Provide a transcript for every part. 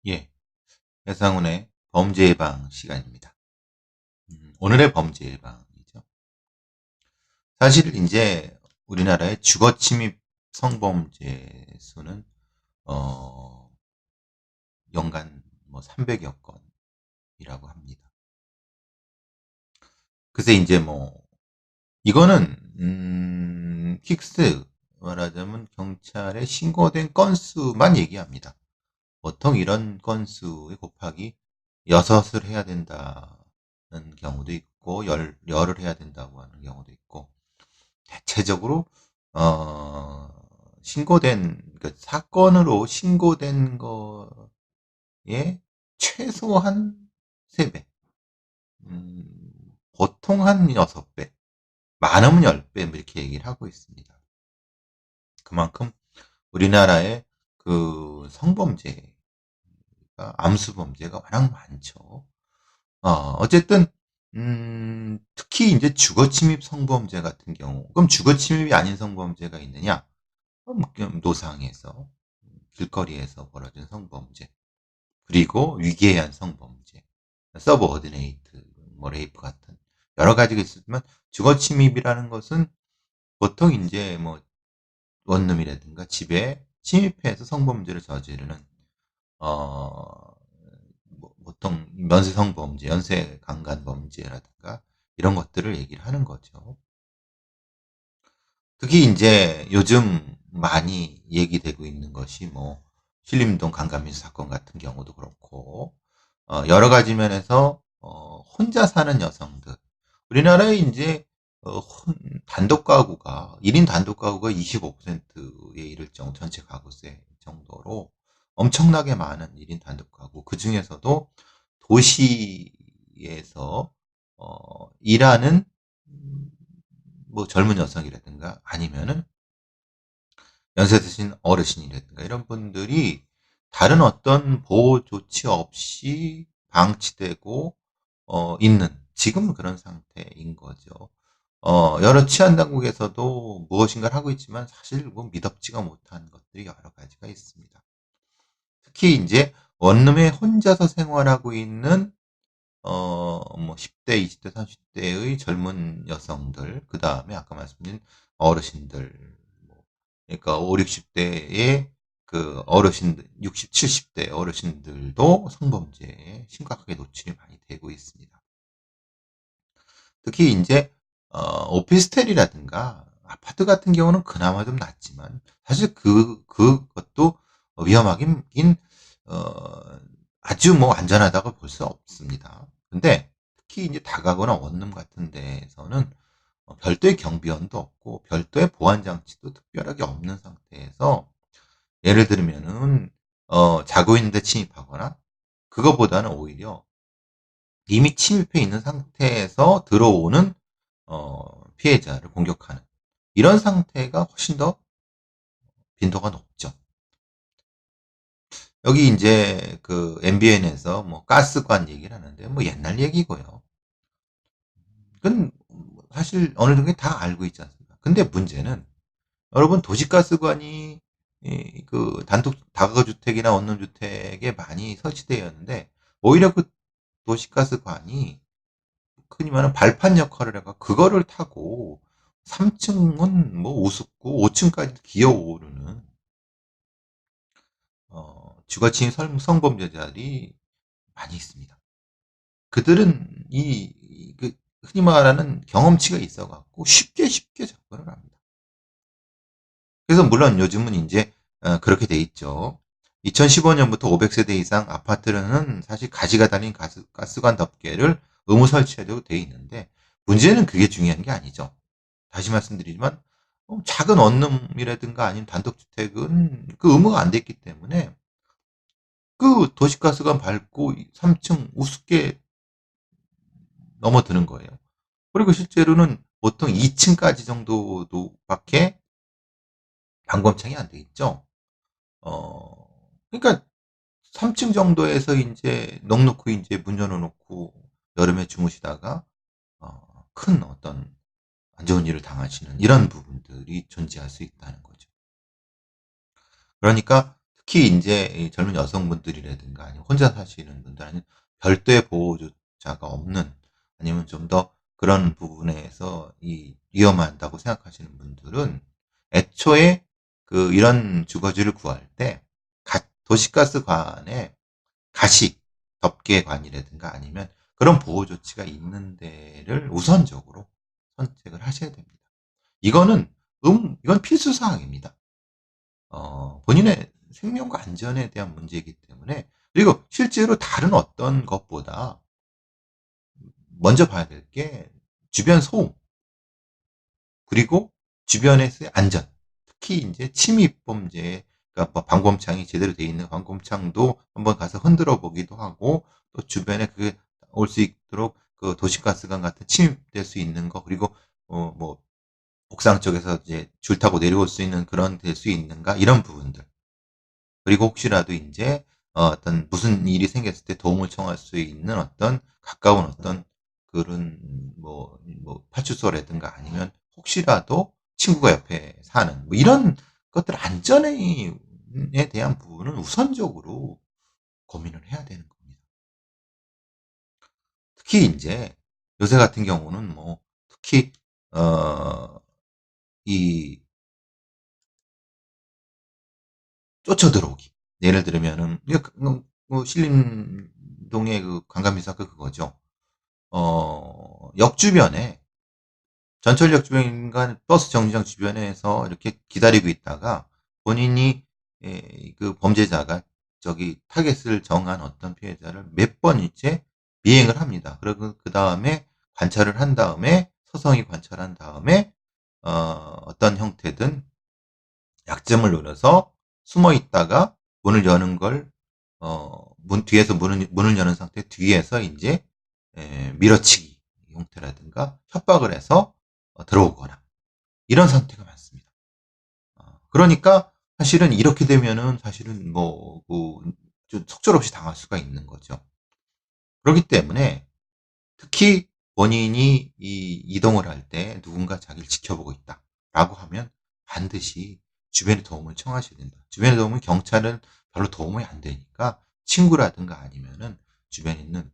예, 해상훈의 범죄 예방 시간입니다. 오늘의 범죄 예방이죠. 사실 이제 우리나라의 주거 침입 성범죄 수는 어, 연간 뭐 300여 건이라고 합니다. 그래서 이제 뭐 이거는 킥스 말하자면 경찰에 신고된 건수만 얘기합니다. 보통 이런 건수에 곱하기 6을 해야 된다는 경우도 있고 열을 해야 된다고 하는 경우도 있고 대체적으로 신고된 그러니까 사건으로 신고된 거에 최소한 3배, 보통 한 6배, 많으면 10배 이렇게 얘기를 하고 있습니다. 그만큼 우리나라의 그 성범죄가 암수범죄가 워낙 많죠. 어쨌든 특히 이제 주거침입 성범죄 같은 경우, 그럼 주거침입이 아닌 성범죄가 있느냐? 노상에서, 길거리에서 벌어진 성범죄, 그리고 위계한 성범죄, 서브어디네이트, 뭐 레이프 같은 여러 가지가 있지만 주거침입이라는 것은 보통 이제 뭐 원룸이라든가 집에 침입해서 성범죄를 저지르는 어, 보통 면세성범죄, 연쇄강간범죄라든가 이런 것들을 얘기를 하는 거죠. 특히 이제 요즘 많이 얘기되고 있는 것이 뭐 신림동 강간미수 사건 같은 경우도 그렇고 여러 가지 면에서 혼자 사는 여성들 우리나라에 이제 단독 가구가 1인 단독 가구가 25%에 이를 정도 전체 가구세 정도로 엄청나게 많은 1인 단독 가구 그 중에서도 도시에서 일하는 뭐 젊은 여성이라든가 아니면은 연세 드신 어르신이라든가 이런 분들이 다른 어떤 보호 조치 없이 방치되고 있는 지금은 그런 상태인 거죠. 여러 치안 당국에서도 무엇인가를 하고 있지만 사실 뭐 미덥지가 못한 것들이 여러 가지가 있습니다. 특히 이제 원룸에 혼자서 생활하고 있는 뭐 10대, 20대, 30대의 젊은 여성들, 그 다음에 아까 말씀드린 어르신들, 뭐 그러니까 5, 60대의 그 어르신들, 60, 70대 어르신들도 성범죄에 심각하게 노출이 많이 되고 있습니다. 특히 이제 오피스텔이라든가 아파트 같은 경우는 그나마 좀 낫지만 사실 그것도 위험하긴 어, 아주 뭐 안전하다고 볼 수 없습니다. 근데 특히 이제 다가구나 원룸 같은 데에서는 별도의 경비원도 없고 별도의 보안 장치도 특별하게 없는 상태에서 예를 들면은 자고 있는데 침입하거나 그거보다는 오히려 이미 침입해 있는 상태에서 들어오는 피해자를 공격하는 이런 상태가 훨씬 더 빈도가 높죠. 여기 이제 그 MBN에서 뭐 가스관 얘기를 하는데 뭐 옛날 얘기고요. 그건 사실 어느 정도 다 알고 있지 않습니까? 근데 문제는 여러분 도시가스관이 그 단독 다가구주택이나 원룸주택에 많이 설치되어 있는데 오히려 그 도시가스관이 흔히 말하는 발판 역할을 해가 그거를 타고 3층은 뭐 우습고 5층까지 기어오르는 주거침입 성범죄자들이 많이 있습니다. 그들은 그 흔히 말하는 경험치가 있어갖고 쉽게 접근을 합니다. 그래서 물론 요즘은 이제 그렇게 돼 있죠. 2015년부터 500세대 이상 아파트는 사실 가지가 달린 가스관 덮개를 의무 설치하도록 돼 있는데 문제는 그게 중요한 게 아니죠. 다시 말씀드리지만 작은 원룸이라든가 아니면 단독주택은 그 의무가 안 됐기 때문에 그 도시가스관 밟고 3층 우습게 넘어드는 거예요. 그리고 실제로는 보통 2층까지 정도밖에 방범창이 안 돼 있죠. 그러니까 3층 정도에서 이제 넉넉히 이제 문 열어놓고 여름에 주무시다가 큰 어떤 안 좋은 일을 당하시는 이런 부분들이 존재할 수 있다는 거죠. 그러니까 특히 인제 젊은 여성분들이라든가 아니면 혼자 사시는 분들 아니면 별도의 보호자가 없는 아니면 좀 더 그런 부분에서 위험하다고 생각하시는 분들은 애초에 이런 주거지를 구할 때 도시가스관에 가시, 덮개관이라든가 아니면 그런 보호 조치가 있는 데를 우선적으로 선택을 하셔야 됩니다. 이건 필수 사항입니다. 본인의 생명과 안전에 대한 문제이기 때문에 그리고 실제로 다른 어떤 것보다 먼저 봐야 될 게 주변 소음 그리고 주변에서의 안전 특히 이제 침입 범죄 그러니까 뭐 방범창이 제대로 되어 있는 방범창도 한번 가서 흔들어 보기도 하고 또 주변에 그게 올 수 있도록 도시가스관 같은 침입될 수 있는 거 그리고 뭐 옥상 쪽에서 이제 줄 타고 내려올 수 있는 그런 될 수 있는가 이런 부분들 그리고 혹시라도 인제 어떤 무슨 일이 생겼을 때 도움을 청할 수 있는 어떤 가까운 어떤 그런 파출소라든가 아니면 혹시라도 친구가 옆에 사는 뭐 이런 것들 안전에 대한 부분은 우선적으로 고민을 해야 되는 겁니다. 특히 인제 요새 같은 경우는 뭐 특히 어 이 쫓아 들어오기. 예를 들면은 신림동의 강간미사가 그거죠. 역 주변에 전철역 주변인가 버스 정류장 주변에서 이렇게 기다리고 있다가 본인이 범죄자가 저기 타겟을 정한 어떤 피해자를 몇 번이째 미행을 합니다. 그리고 그 다음에 관찰을 한 다음에 서성히 관찰한 다음에 어떤 형태든 약점을 노려서 숨어 있다가 문을 여는 걸 뒤에서 문을 여는 상태 뒤에서 이제 밀어치기 형태라든가 협박을 해서 들어오거나 이런 상태가 많습니다. 그러니까 사실은 이렇게 되면은 사실은 좀 속절없이 당할 수가 있는 거죠. 그렇기 때문에 특히 본인이 이동을 할 때 누군가 자기를 지켜보고 있다라고 하면 반드시 주변에 도움을 청하셔야 된다. 주변에 도움은 경찰은 별로 도움이 안 되니까 친구라든가 아니면은 주변에 있는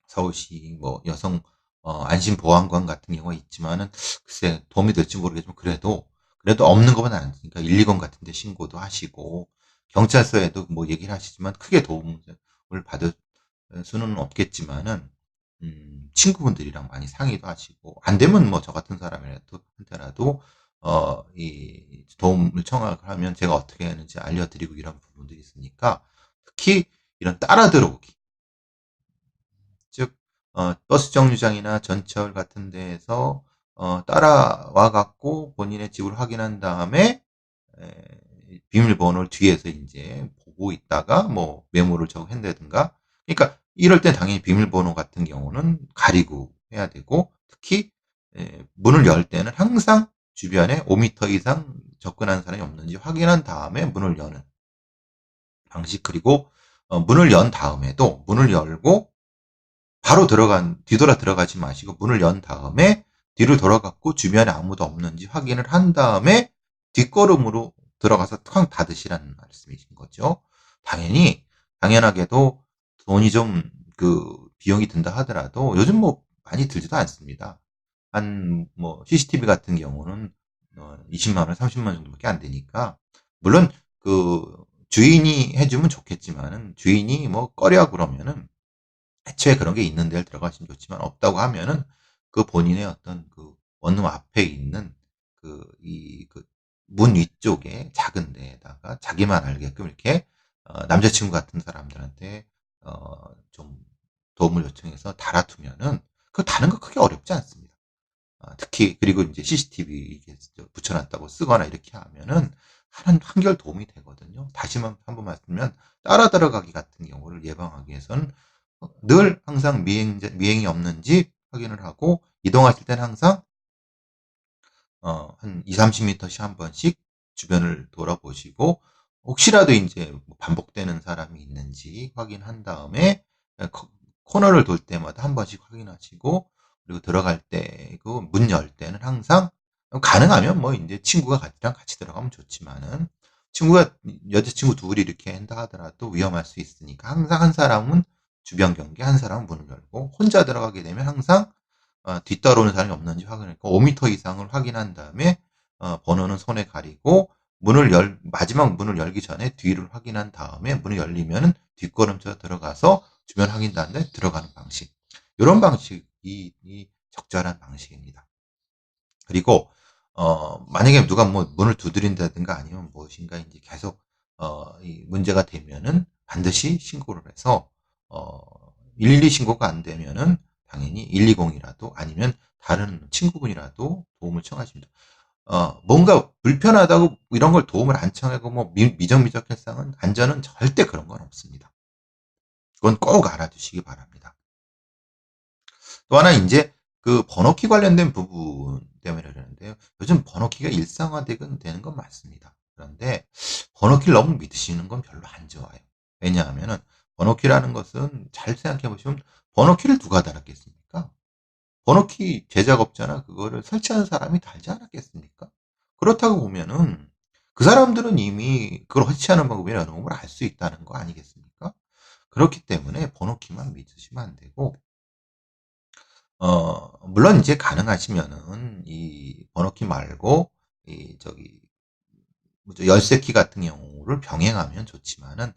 서울시 뭐 여성 안심보안관 같은 경우가 있지만은 글쎄 도움이 될지 모르겠지만 그래도 없는 것보다 낫으니까 120 같은 데 신고도 하시고 경찰서에도 뭐 얘기를 하시지만 크게 도움을 받을 수는 없겠지만은 친구분들이랑 많이 상의도 하시고 안 되면 뭐 저 같은 사람이라도 한테라도 이 도움을 청하면 제가 어떻게 하는지 알려드리고 이런 부분들이 있으니까 특히 이런 따라 들어오기 즉 버스 정류장이나 전철 같은 데에서 따라와 갖고 본인의 집을 확인한 다음에 비밀번호를 뒤에서 이제 보고 있다가 뭐 메모를 적어낸다든가 그러니까 이럴 땐 당연히 비밀번호 같은 경우는 가리고 해야 되고 특히 문을 열 때는 항상 주변에 5m 이상 접근하는 사람이 없는지 확인한 다음에 문을 여는 방식 그리고 문을 연 다음에도 문을 열고 바로 뒤돌아 들어가지 마시고 문을 연 다음에 뒤를 돌아갔고 주변에 아무도 없는지 확인을 한 다음에 뒷걸음으로 들어가서 쾅 닫으시라는 말씀이신 거죠. 당연하게도 돈이 좀 비용이 든다 하더라도 요즘 뭐 많이 들지도 않습니다. CCTV 같은 경우는 20만 원, 30만 원 정도밖에 안 되니까 물론 주인이 해주면 좋겠지만은 주인이 뭐 꺼려 그러면은 애초에 그런 게 있는 데를 들어가시면 좋지만 없다고 하면은 본인의 어떤 원룸 앞에 있는 문 위쪽에 작은 데에다가 자기만 알게끔 이렇게 남자친구 같은 사람들한테 좀 도움을 요청해서 달아두면은 다는 거 크게 어렵지 않습니다. 특히 그리고 이제 CCTV 붙여놨다고 쓰거나 이렇게 하면은 한결 도움이 되거든요. 다시 한번 말씀드리면 따라 들어가기 같은 경우를 예방하기 위해서는 늘 항상 미행이 없는지 확인을 하고 이동하실 때는 항상 한 2, 30m씩 한 번씩 주변을 돌아보시고 혹시라도 이제 반복되는 사람이 있는지 확인한 다음에 코너를 돌 때마다 한 번씩 확인하시고 그리고 들어갈 때 문 열 때는 항상 가능하면 뭐 이제 친구가 같이 들어가면 좋지만은 여자친구 둘이 이렇게 한다 하더라도 위험할 수 있으니까 항상 한 사람은 주변 경계, 한 사람은 문을 열고 혼자 들어가게 되면 항상 뒤따라오는 사람이 없는지 확인하고 5m 이상을 확인한 다음에 번호는 손에 가리고 마지막 문을 열기 전에 뒤를 확인한 다음에 문이 열리면은 뒷걸음쳐 들어가서 주변 확인 다음에 들어가는 방식. 이런 방식이 적절한 방식입니다. 그리고 만약에 누가 뭐 문을 두드린다든가 아니면 무엇인가 이제 계속 이 문제가 되면은 반드시 신고를 해서 112 신고가 안 되면은 당연히 120이라도 아니면 다른 친구분이라도 도움을 청하십니다. 뭔가 불편하다고 이런 걸 도움을 안 청하고 뭐 미적미적 해상은 안전은 절대 그런 건 없습니다. 그건 꼭 알아두시기 바랍니다. 또 하나 이제 그 번호키 관련된 부분 때문에 그러는데요. 요즘 번호키가 일상화되는 건 맞습니다. 그런데 번호키를 너무 믿으시는 건 별로 안 좋아요. 왜냐하면은 번호키라는 것은 잘 생각해 보시면 번호키를 누가 달았겠습니까? 번호키 제작업자나 그거를 설치하는 사람이 달지 않았겠습니까? 그렇다고 보면은 그 사람들은 이미 그걸 설치하는 방법이나 이런 걸 알 수 있다는 거 아니겠습니까? 그렇기 때문에 번호키만 믿으시면 안 되고 물론 이제 가능하시면은 이 번호키 말고 이 저기 뭐죠 열쇠키 같은 경우를 병행하면 좋지만은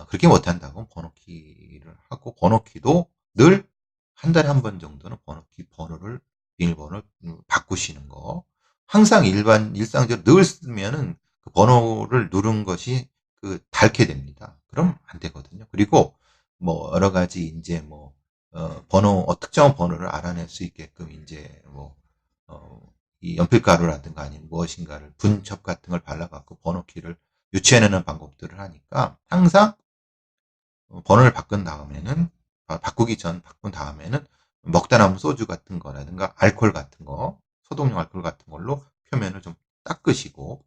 그렇게 못한다고 번호키를 하고 번호키도 늘 한 달에 한 번 정도는 번호키 번호를 비밀번호를 바꾸시는 거 항상 일상적으로 늘 쓰면은 그 번호를 누른 것이 그 닳게 됩니다. 그럼 안 되거든요. 그리고 뭐 여러 가지 이제 뭐 특정 번호를 알아낼 수 있게끔 이제 뭐 이 연필가루라든가 아니면 무엇인가를 분첩 같은 걸 발라갖고 번호키를 유추해내는 방법들을 하니까 항상 번호를 바꾼 다음에는 먹다 남은 소주 같은 거라든가 알코올 같은 거, 소독용 알코올 같은 걸로 표면을 좀 닦으시고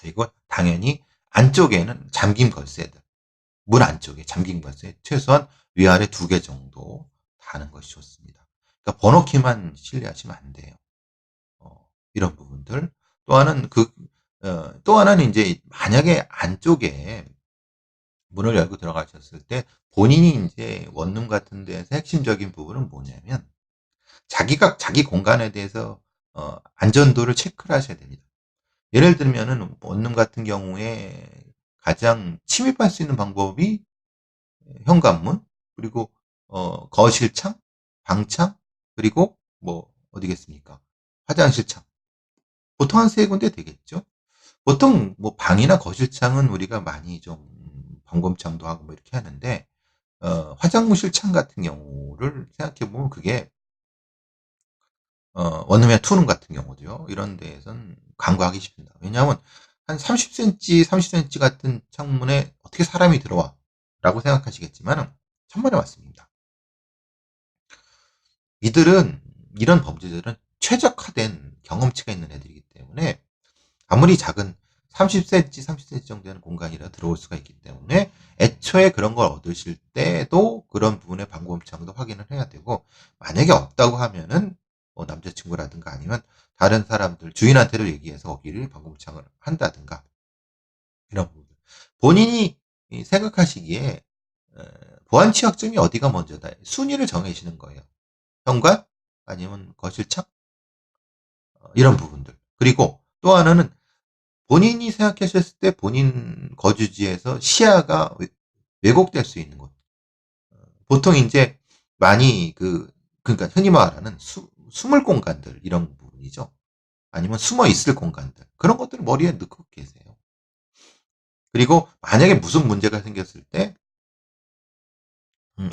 그리고 당연히 안쪽에는 잠김 걸쇠들, 문 안쪽에 잠긴 걸쇠 최소한 위아래 2개 정도 다는 것이 좋습니다. 그러니까 번호키만 신뢰하시면 안 돼요. 이런 부분들. 또 하나는 이제 만약에 안쪽에 문을 열고 들어가셨을 때 본인이 이제 원룸 같은 데서 핵심적인 부분은 뭐냐면 자기 공간에 대해서 안전도를 체크를 하셔야 됩니다. 예를 들면은 원룸 같은 경우에 가장 침입할 수 있는 방법이 현관문 그리고 거실창, 방창 그리고 뭐 어디겠습니까? 화장실 창. 보통 한 세 군데 되겠죠? 보통 뭐 방이나 거실창은 우리가 많이 좀 방범창도 하고 뭐 이렇게 하는데 화장실 창 같은 경우를 생각해 보면 그게 원룸의 투룸 같은 경우도요. 이런 데에선 간과하기 쉽습니다. 왜냐하면 한 30cm, 30cm 같은 창문에 어떻게 사람이 들어와? 라고 생각하시겠지만 천만에 맞습니다. 이런 범죄들은 최적화된 경험치가 있는 애들이기 때문에 아무리 작은 30cm, 30cm 정도 되는 공간이라 들어올 수가 있기 때문에 애초에 그런 걸 얻으실 때도 그런 부분의 방범창도 확인을 해야 되고 만약에 없다고 하면은 뭐 남자친구라든가 아니면 다른 사람들 주인한테도 얘기해서 거기를 방범창을 한다든가 이런 부분. 본인이 생각하시기에 보안 취약점이 어디가 먼저다 순위를 정해시는 거예요. 현관 아니면 거실창 이런 부분들. 그리고 또 하나는 본인이 생각하셨을 때 본인 거주지에서 시야가 왜곡될 수 있는 곳. 보통 이제 많이 그러니까 흔히 말하는 숨을 공간들 이런 부분이죠. 아니면 숨어 있을 공간들 그런 것들을 머리에 넣고 계세요. 그리고 만약에 무슨 문제가 생겼을 때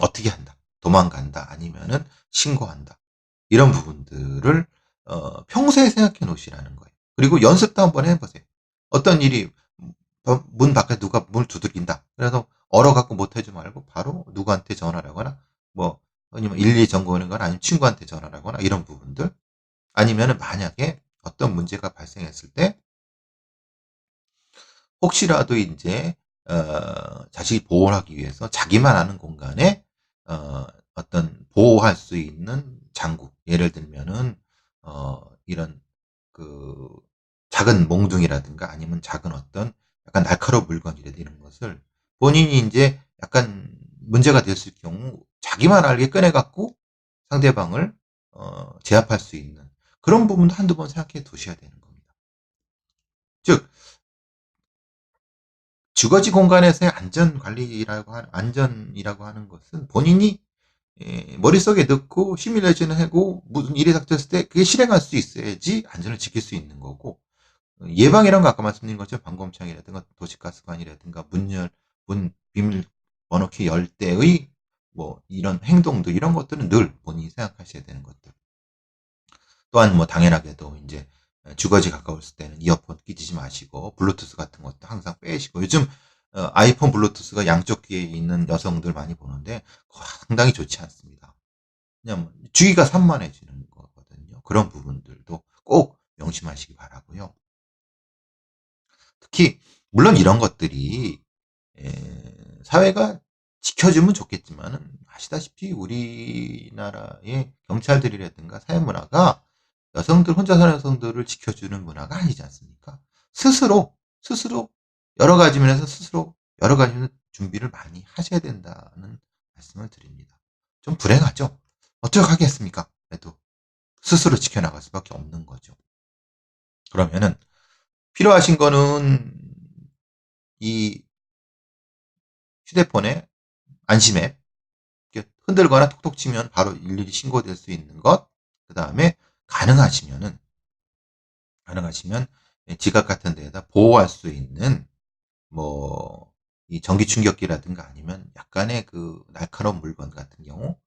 어떻게 한다, 도망간다, 아니면은 신고한다 이런 부분들을 평소에 생각해 놓으시라는 거예요. 그리고 연습도 한번 해보세요. 어떤 일이 문 밖에 누가 문을 두드린다. 그래서 얼어갖고 못하지 말고 바로 누구한테 전화를 하거나 뭐 아니면 112 정보하는 거나 아니면 친구한테 전화를 하거나 이런 부분들 아니면은 만약에 어떤 문제가 발생했을 때 혹시라도 이제 자식이 보호하기 위해서 자기만 아는 공간에 어떤 보호할 수 있는 장구 예를 들면은 이런 그 작은 몽둥이라든가 아니면 작은 어떤 약간 날카로운 물건이라든지 이런 것을 본인이 이제 약간 문제가 됐을 경우 자기만 알게 꺼내갖고 상대방을 제압할 수 있는 그런 부분도 한두 번 생각해 두셔야 되는 겁니다. 즉 주거지 공간에서의 안전이라고 하는 것은 본인이 머릿속에 넣고 시뮬레이션을 하고 무슨 일이 닥쳤을 때 그게 실행할 수 있어야지 안전을 지킬 수 있는 거고 예방이란 거 아까 말씀드린 것처럼 방범창이라든가 도시가스관이라든가 문 비밀 번호키 열 때의 뭐 이런 행동들 이런 것들은 늘 본인이 생각하셔야 되는 것들. 또한 뭐 당연하게도 이제 주거지 가까웠을 때는 이어폰 끼지 마시고 블루투스 같은 것도 항상 빼시고 요즘 아이폰 블루투스가 양쪽 귀에 있는 여성들 많이 보는데 상당히 좋지 않습니다. 그냥 주의가 산만해지는 거거든요. 그런 부분들도 꼭 명심하시기 바라고요. 특히 물론 이런 것들이 사회가 지켜주면 좋겠지만은 아시다시피 우리나라의 경찰들이라든가 사회 문화가 혼자 사는 여성들을 지켜주는 문화가 아니지 않습니까? 스스로 여러 가지 면에서 스스로 여러 가지 준비를 많이 하셔야 된다는 말씀을 드립니다. 좀 불행하죠? 어쩌겠습니까? 그래도 스스로 지켜나갈 수밖에 없는 거죠. 그러면은 필요하신 거는 이 휴대폰에 안심앱 흔들거나 톡톡 치면 바로 일일이 신고될 수 있는 것. 그 다음에 가능하시면 지갑 같은 데에다 보호할 수 있는 뭐 이 전기 충격기라든가 아니면 약간의 그 날카로운 물건 같은 경우.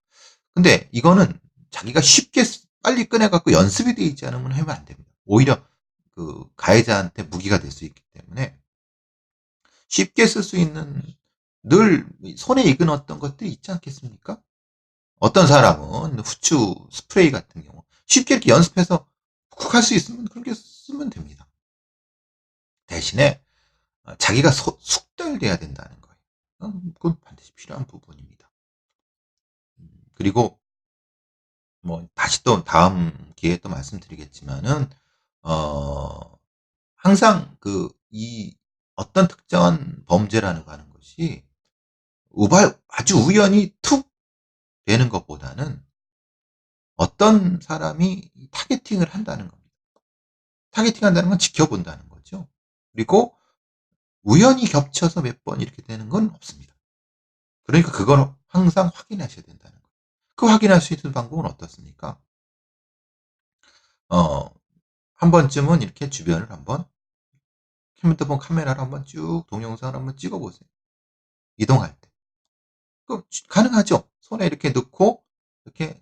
근데 이거는 자기가 쉽게 빨리 꺼내갖고 연습이 되어 있지 않으면 하면 안 됩니다. 오히려 그 가해자한테 무기가 될 수 있기 때문에 쉽게 쓸 수 있는 늘 손에 익은 어떤 것들이 있지 않겠습니까? 어떤 사람은 후추 스프레이 같은 경우 쉽게 이렇게 연습해서 쿡 할 수 있으면 그렇게 쓰면 됩니다. 대신에 자기가 숙달돼야 된다는 거예요. 그건 반드시 필요한 부분입니다. 그리고 뭐 다시 또 다음 기회에 또 말씀드리겠지만은 어 항상 이 어떤 특정한 범죄라는 거 하는 것이 아주 우연히 툭 되는 것보다는 어떤 사람이 타겟팅을 한다는 겁니다. 타겟팅한다는 건 지켜본다는 거죠. 그리고 우연히 겹쳐서 몇 번 이렇게 되는 건 없습니다. 그러니까 그걸 항상 확인하셔야 된다는 거예요. 그 확인할 수 있는 방법은 어떻습니까? 어, 한 번쯤은 이렇게 주변을 한번 핸드폰 카메라로 한번 쭉 동영상을 한번 찍어보세요. 이동할 때. 그 가능하죠? 손에 이렇게 넣고 이렇게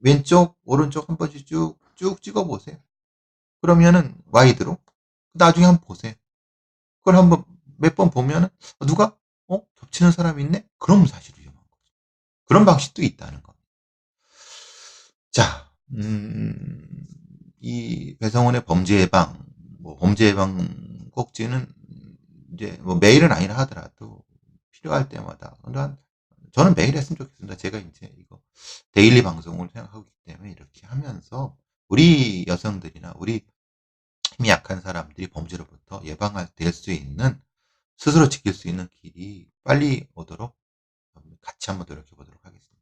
왼쪽, 오른쪽 한 번씩 쭉 찍어보세요. 그러면은 와이드로 나중에 한번 보세요. 그걸 한번 몇 번 보면은 누가 겹치는 사람이 있네? 그럼 사실 위험한 거죠. 그런 방식도 있다는 거. 자, 이 배성원의 범죄 예방, 뭐 범죄 예방 꼭지는 이제 뭐 매일은 아니라 하더라도 필요할 때마다 저는 매일 했으면 좋겠습니다. 제가 이제 이거 데일리 방송을 생각하고 있기 때문에 이렇게 하면서 우리 여성들이나 우리 힘이 약한 사람들이 범죄로부터 될 수 있는 스스로 지킬 수 있는 길이 빨리 오도록 같이 한번 노력해 보도록 하겠습니다.